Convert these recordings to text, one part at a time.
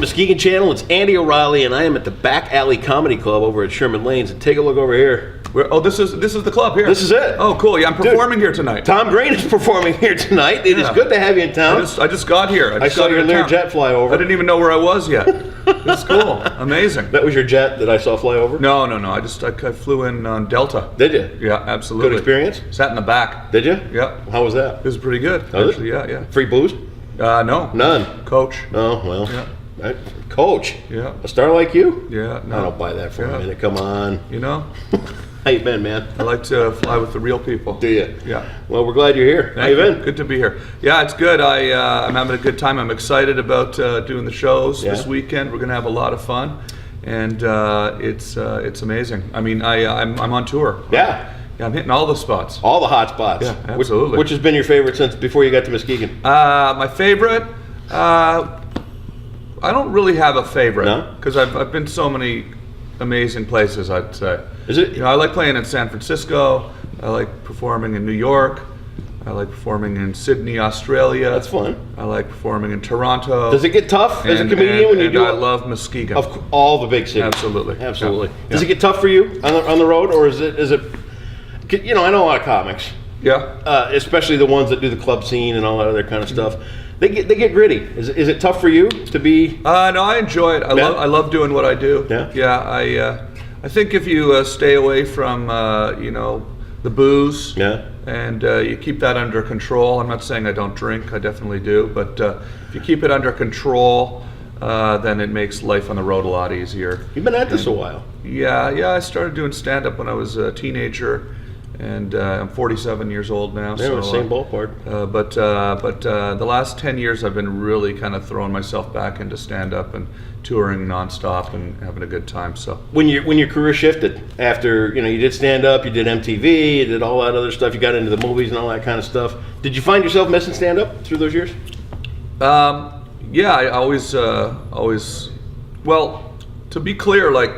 the Muskegon Channel. It's Andy O'Reilly, and I am at the Back Alley Comedy Club over at Sherman Lanes. And take a look over here. This is the club here. This is it. Oh, cool. Yeah, I'm performing here tonight. Tom Green is performing here tonight. It is good to have you in town. I just got here. I saw your Learjet fly over. I didn't even know where I was yet. It's cool. Amazing. That was your jet that I saw fly over? No. I flew in on Delta. Did you? Yeah, absolutely. Good experience? Sat in the back. Did you? Yeah. How was that? It was pretty good. Was actually, it? Yeah. Free booze? No. None. Coach. Oh, well. Yeah. Coach? Yeah. A star like you? Yeah. No. I don't buy that for a minute. Come on. You know? How you been, man? I like to fly with the real people. Do you? Yeah. Well, we're glad you're here. How you been? Good to be here. Yeah, it's good. I'm having a good time. I'm excited about doing the shows this weekend. We're going to have a lot of fun, and it's amazing. I mean, I'm on tour. Yeah. Yeah, I'm hitting all the spots. All the hot spots. Yeah, absolutely. Which has been your favorite since before you got to Muskegon? My favorite, I don't really have a favorite. No? Because I've been so many amazing places, I'd say. Is it? You know, I like playing in San Francisco. I like performing in New York. I like performing in Sydney, Australia. That's fun. I like performing in Toronto. Does it get tough as a comedian when you do it? I love Muskegon. Of all the big cities. Absolutely. Yeah. Does it get tough for you on the road, or is it? You know, I know a lot of comics. Yeah. Especially the ones that do the club scene and all that other kind of stuff. They get gritty. Is it tough for you to be? No, I enjoy it. I love doing what I do. Yeah. Yeah. I think if you stay away from the booze. Yeah. And you keep that under control. I'm not saying I don't drink. I definitely do. But if you keep it under control, then it makes life on the road a lot easier. You've been at this a while. Yeah. I started doing stand-up when I was a teenager. And I'm 47 years old now. They were the same ballpark. But the last 10 years, I've been really kind of throwing myself back into stand-up and touring nonstop and having a good time. So when your career shifted after you did stand-up, you did MTV, you did all that other stuff, you got into the movies and all that kind of stuff. Did you find yourself missing stand-up through those years? Yeah, I always. Well, to be clear, like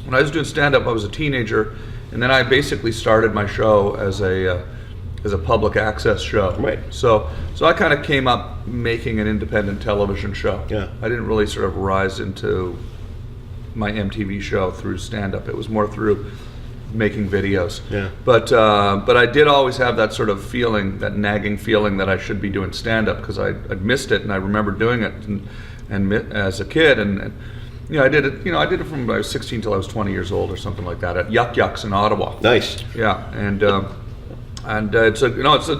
when I was doing stand-up, I was a teenager. And then I basically started my show as a public access show. Right. So I kind of came up making an independent television show. Yeah. I didn't really sort of rise into my MTV show through stand-up. It was more through making videos. Yeah. But I did always have that sort of feeling, that nagging feeling that I should be doing stand-up because I'd missed it and I remember doing it and as a kid and. I did it. I did it from I was 16 till I was 20 years old or something like that at Yuck Yucks in Ottawa. Nice. Yeah, and it's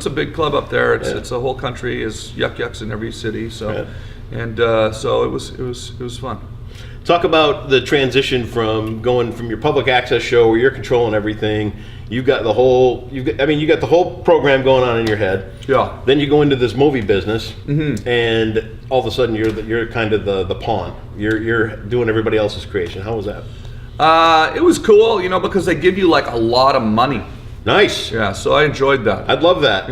a big club up there. It's a whole country is Yuck Yucks in every city. So, so it was fun. Talk about the transition from going from your public access show where you're controlling everything. You got the whole program going on in your head. Yeah. Then you go into this movie business, and all of a sudden you're kind of the pawn. You're doing everybody else's creation. How was that? It was cool, because they give you like a lot of money. Nice. Yeah, so I enjoyed that. I'd love that.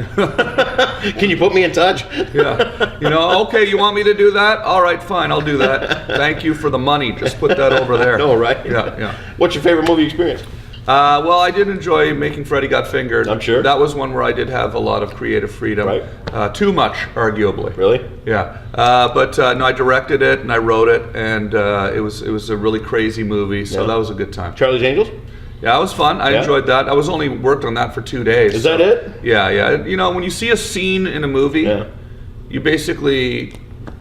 Can you put me in touch? Yeah. Okay, you want me to do that? All right, fine, I'll do that. Thank you for the money. Just put that over there. No, right? Yeah. What's your favorite movie experience? Well, I did enjoy making Freddy Got Fingered. I'm sure. That was one where I did have a lot of creative freedom. Right. Too much, arguably. Really? Yeah. But I directed it and I wrote it, and it was a really crazy movie, so that was a good time. Charlie's Angels? Yeah, it was fun. I enjoyed that. I was only worked on that for 2 days. Is that it? Yeah. When you see a scene in a movie, you basically,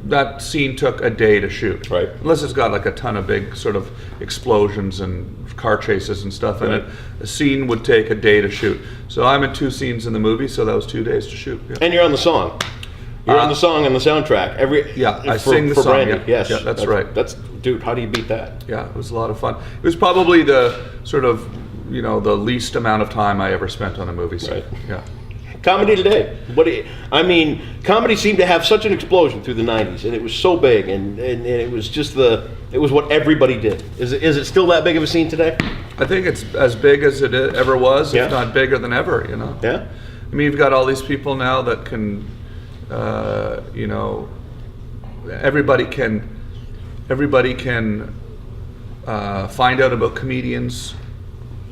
that scene took a day to shoot. Right. Unless it's got like a ton of big sort of explosions and car chases and stuff in it. A scene would take a day to shoot. So I'm in 2 scenes in the movie, so that was 2 days to shoot. Yeah. And you're on the song. You're on the song and the soundtrack. I sing the song. Brandy. Yeah. Yes. Yeah, that's right. Dude, how do you beat that? Yeah, it was a lot of fun. It was probably the sort of, the least amount of time I ever spent on a movie set. Right. Yeah. Comedy today. Comedy seemed to have such an explosion through the 90s, and it was so big, and it was just it was what everybody did. Is it still that big of a scene today? I think it's as big as it ever was, Yeah. if not bigger than ever, Yeah. I mean, you've got all these people now that can, everybody can find out about comedians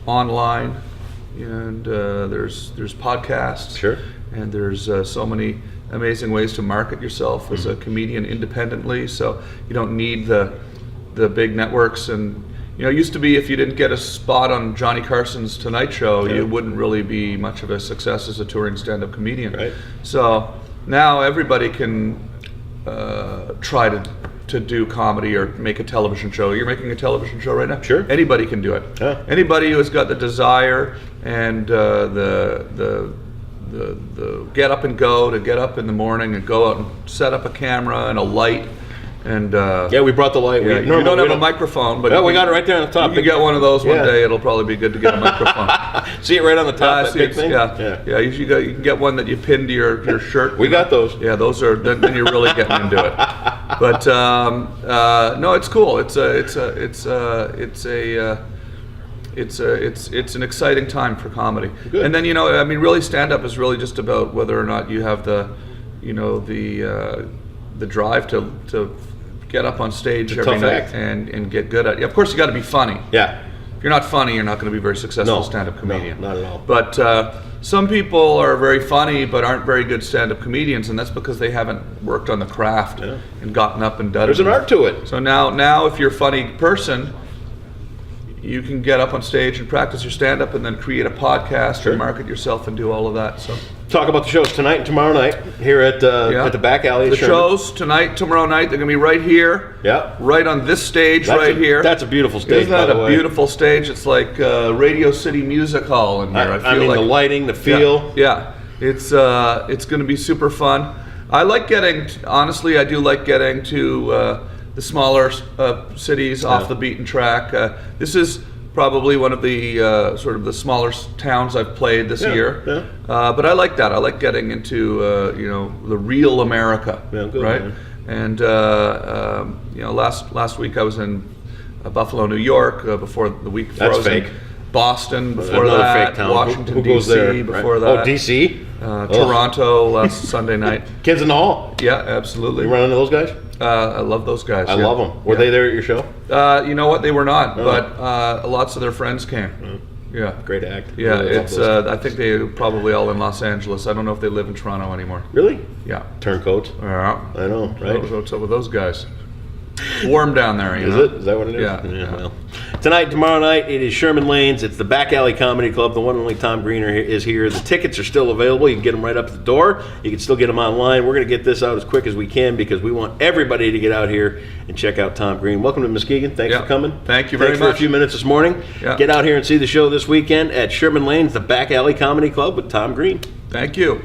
online, and there's podcasts. Sure. And there's so many amazing ways to market yourself as a comedian independently. So you don't need the big networks. And you know, it used to be if you didn't get a spot on Johnny Carson's Tonight Show, you wouldn't really be much of a success as a touring stand-up comedian. Right. So now everybody can try to do comedy or make a television show. You're making a television show right now? Sure. Anybody can do it. Yeah. Anybody who has got the desire and the get up and go to get up in the morning and go out and set up a camera and a light and Yeah, we brought the light. yeah, you don't have a microphone, but Yeah, we got it right there on the top. You can get one of those one Yeah. day. It'll probably be good to get a microphone. See it right on the top, I that see big it's- thing? yeah. You can get one that you pin to your shirt. We got those. Yeah, those are. Then you're really getting into it. But no, it's cool. It's an exciting time for comedy. Good. And then I mean, really, stand up is really just about whether or not you have the drive to get up on stage It's a every tough night act. and get good at it. Of course, you got to be funny. Yeah. If you're not funny, you're not going to be very successful No, stand-up comedian. no, not at all. But some people are very funny but aren't very good stand-up comedians, and that's because they haven't worked on the craft and gotten up and done There's it. an art to it. So now if you're a funny person, you can get up on stage and practice your stand-up and then create a podcast Sure. and market yourself and do all of that. So Talk about the shows tonight and tomorrow night here at the back alley at the Sherman. shows tonight, tomorrow night, they're going to be right here. Yeah. Right on this stage That's right here. That's a beautiful stage, Isn't that by the a way. beautiful stage? It's like Radio City Music Hall in here. I mean, like the lighting, the feel. Yeah. It's going to be super fun. I like honestly, I do like getting to the smaller cities off the beaten track. This is probably one of the sort of the smaller towns I've played this year. Yeah. But I like that. I like getting into the real America, Yeah, good, right? man. And last week I was in Buffalo, New York. Before the week before That's I was in fake. Boston. Before Another that, fake town. Washington Who goes D.C. there? Before Right. that, Oh, D.C. Toronto last Sunday night. Kids in the hall. Yeah, absolutely. You run into those guys? I love those guys. I yeah. love them. Were Yeah. they there at your show? You know what? They were not, but lots of their friends came. Yeah. Great act. Yeah, Really love it's. those. I think they're probably all in Los Angeles. I don't know if they live in Toronto anymore. Really? Yeah. Turncoats. Yeah. I know, right? What's up with those guys? Warm down there, you Is know. it? Is that what it is? Yeah, yeah. Well, tonight, tomorrow night, it is Sherman Lanes. It's the Back Alley Comedy Club. The one and only Tom Greener is here. The tickets are still available. You can get them right up at the door. You can still get them online. We're going to get this out as quick as we can because we want everybody to get out here and check out Tom Green. Welcome to Muskegon. Thanks Yeah. for coming. Thank you very Thanks for much. a few minutes this morning. Yeah. Get out here and see the show this weekend at Sherman Lanes, the Back Alley Comedy Club with Tom Green. Thank you.